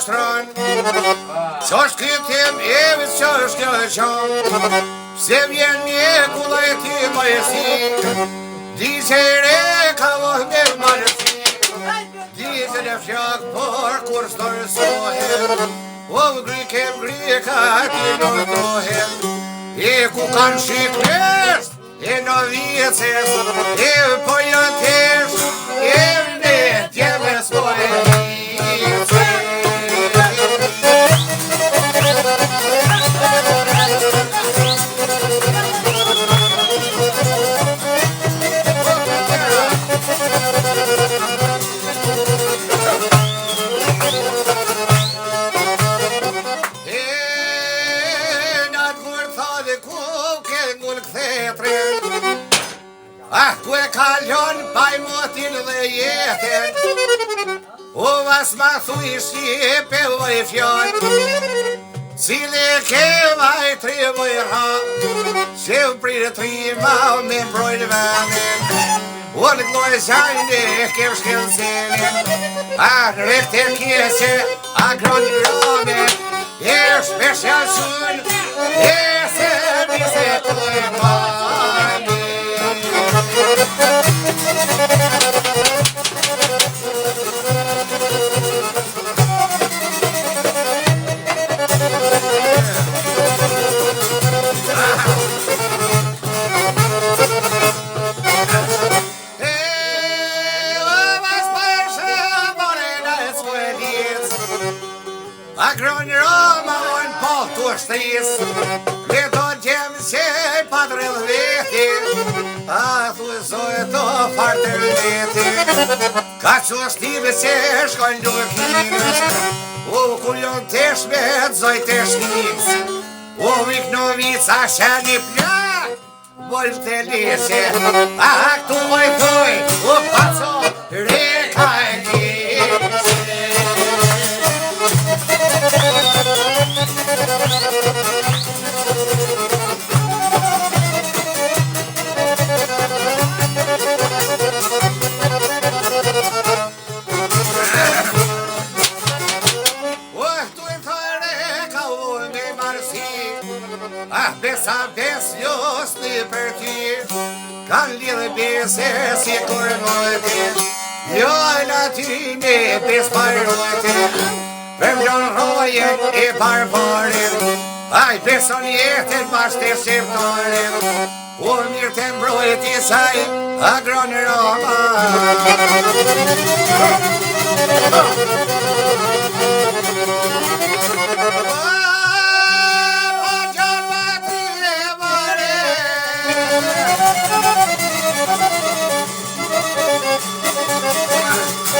shtron Qa është këtim evit qa është kjo e qan Se vjen mjekulla e ti më e si Di që i re ka voh me marësi Di që në fjak por kur së rësohem O grikem grika ti në dohem E ku kanë shiknes E në vjeces E po janë tesh E në tjeve s'pojë Ku e kalon pajmotin dhe jetën O vas ma thuj shqipe voj fjall Cile ke vaj tri voj ra Që u prirë tri ma me mbrojnë vëmen O në gloj zajnë ke shkelëzene A në rekte kjese a gronë rame E shpeshja qënë E se bise të lojnë A gronë roma o në pol të shtris Le do gjemë që i padrë dhe veti A thuzoj të fartë veti Ka që shtive që shkojnë dukinës O kur jonë të shmet zoj të shkis O vik në vica që një plak Vojnë të lise A këtu voj thuj O paco reka e njëse Besa bes jos një për ty Kan lidhe bese si kur mojti Jo la ty një bes parojti Për mjon rojen e parparin Aj beson jetin pas të shqiptarin O mirë të mbrojti saj a gronë roma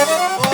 Oh